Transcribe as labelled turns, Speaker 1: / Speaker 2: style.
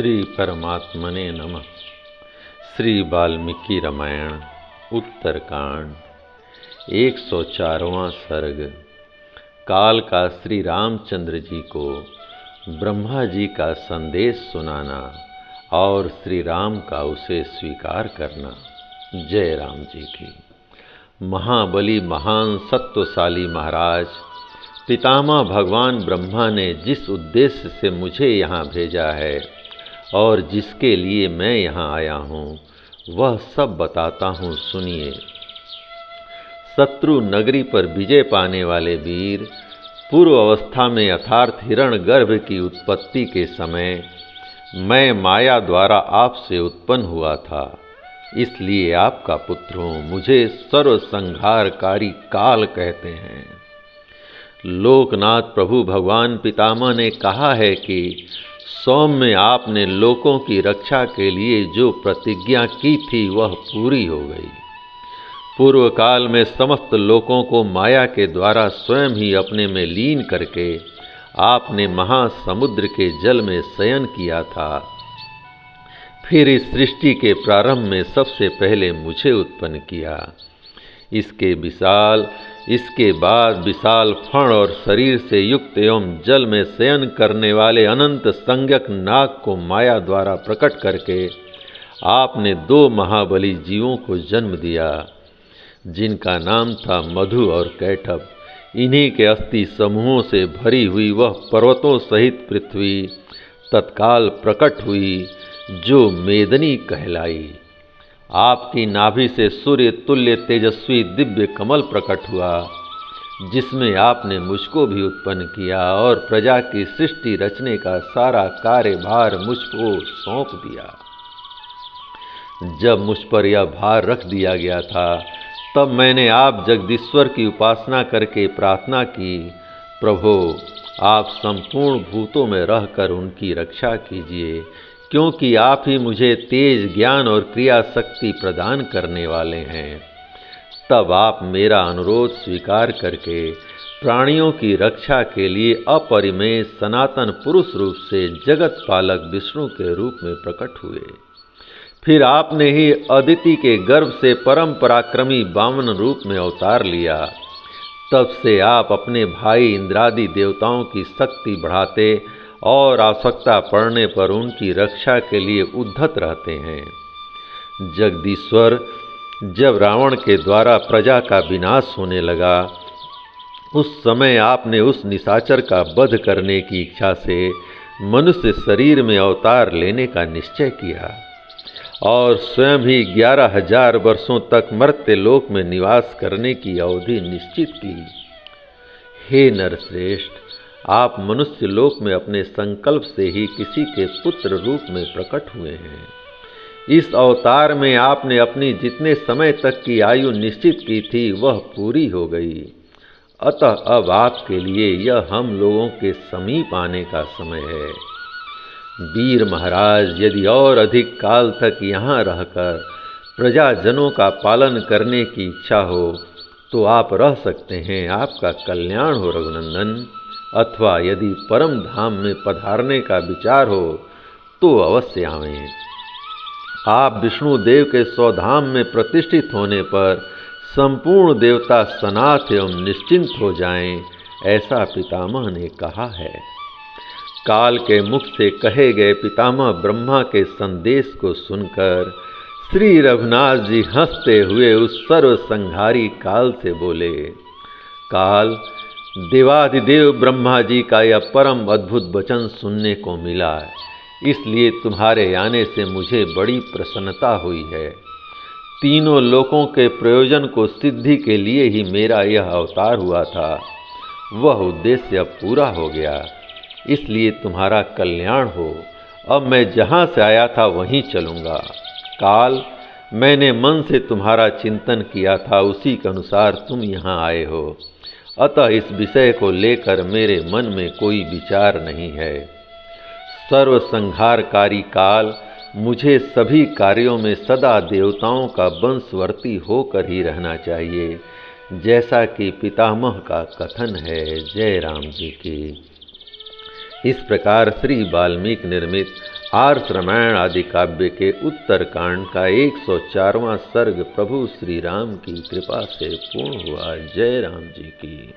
Speaker 1: श्री परमात्मने नमः। श्री वाल्मीकि रामायण उत्तरकांड 104वां सर्ग। काल का श्री रामचंद्र जी को ब्रह्मा जी का संदेश सुनाना और श्री राम का उसे स्वीकार करना। जय राम जी की। महाबली महान सत्वशाली महाराज पितामह भगवान ब्रह्मा ने जिस उद्देश्य से मुझे यहाँ भेजा है और जिसके लिए मैं यहाँ आया हूँ वह सब बताता हूँ, सुनिए। शत्रु नगरी पर विजय पाने वाले वीर, पूर्व अवस्था में यथार्थ हिरण गर्भ की उत्पत्ति के समय मैं माया द्वारा आपसे उत्पन्न हुआ था, इसलिए आपका पुत्र हूँ। मुझे सर्वसंहारकारी काल कहते हैं। लोकनाथ प्रभु भगवान पितामह ने कहा है कि सौम्य आपने लोकों की रक्षा के लिए जो प्रतिज्ञा की थी वह पूरी हो गई। पूर्व काल में समस्त लोकों को माया के द्वारा स्वयं ही अपने में लीन करके आपने महासमुद्र के जल में शयन किया था। फिर इस सृष्टि के प्रारंभ में सबसे पहले मुझे उत्पन्न किया। इसके बाद विशाल फण और शरीर से युक्त एवं जल में शयन करने वाले अनंत संज्ञक नाग को माया द्वारा प्रकट करके आपने 2 महाबली जीवों को जन्म दिया, जिनका नाम था मधु और कैटभ। इन्हीं के अस्थि समूहों से भरी हुई वह पर्वतों सहित पृथ्वी तत्काल प्रकट हुई, जो मेदनी कहलाई। आपकी नाभि से सूर्य तुल्य तेजस्वी दिव्य कमल प्रकट हुआ, जिसमें आपने मुझको भी उत्पन्न किया और प्रजा की सृष्टि रचने का सारा कार्यभार मुझको सौंप दिया। जब मुझ पर यह भार रख दिया गया था, तब मैंने आप जगदीश्वर की उपासना करके प्रार्थना की, प्रभो आप संपूर्ण भूतों में रहकर उनकी रक्षा कीजिए, क्योंकि आप ही मुझे तेज ज्ञान और क्रिया शक्ति प्रदान करने वाले हैं। तब आप मेरा अनुरोध स्वीकार करके प्राणियों की रक्षा के लिए अपरिमेय सनातन पुरुष रूप से जगत पालक विष्णु के रूप में प्रकट हुए। फिर आपने ही अदिति के गर्भ से परम पराक्रमी वामन रूप में अवतार लिया। तब से आप अपने भाई इंद्रादि देवताओं की शक्ति बढ़ाते और आवश्यकता पड़ने पर उनकी रक्षा के लिए उद्धत रहते हैं। जगदीश्वर, जब रावण के द्वारा प्रजा का विनाश होने लगा, उस समय आपने उस निशाचर का वध करने की इच्छा से मनुष्य शरीर में अवतार लेने का निश्चय किया और स्वयं ही 11,000 वर्षों तक मर्त्य लोक में निवास करने की अवधि निश्चित की। हे नरश्रेष्ठ, आप मनुष्य लोक में अपने संकल्प से ही किसी के पुत्र रूप में प्रकट हुए हैं। इस अवतार में आपने अपनी जितने समय तक की आयु निश्चित की थी वह पूरी हो गई। अतः अब आपके लिए यह हम लोगों के समीप आने का समय है। वीर महाराज, यदि और अधिक काल तक यहाँ रहकर प्रजाजनों का पालन करने की इच्छा हो तो आप रह सकते हैं, आपका कल्याण हो रघुनंदन। अथवा यदि परम धाम में पधारने का विचार हो तो अवश्य आवें। आप विष्णु देव के स्वधाम में प्रतिष्ठित होने पर संपूर्ण देवता सनाथ एवं निश्चिंत हो जाएं, ऐसा पितामह ने कहा है। काल के मुख से कहे गए पितामह ब्रह्मा के संदेश को सुनकर श्री रघुनाथ जी हंसते हुए उस सर्वसंहारी काल से बोले, काल, देवाधिदेव ब्रह्मा जी का यह परम अद्भुत वचन सुनने को मिला, इसलिए तुम्हारे आने से मुझे बड़ी प्रसन्नता हुई है। तीनों लोकों के प्रयोजन को सिद्धि के लिए ही मेरा यह अवतार हुआ था, वह उद्देश्य अब पूरा हो गया, इसलिए तुम्हारा कल्याण हो। अब मैं जहाँ से आया था वहीं चलूँगा। काल, मैंने मन से तुम्हारा चिंतन किया था, उसी के अनुसार तुम यहाँ आए हो। अतः इस विषय को लेकर मेरे मन में कोई विचार नहीं है। सर्वसंहारकारी काल, मुझे सभी कार्यों में सदा देवताओं का वंशवर्ती होकर ही रहना चाहिए, जैसा कि पितामह का कथन है। जय राम जी की। इस प्रकार श्री वाल्मीकि निर्मित आर्ष रामायण आदि काव्य के उत्तरकांड का 104वां सर्ग प्रभु श्री राम की कृपा से पूर्ण हुआ। जय राम जी की।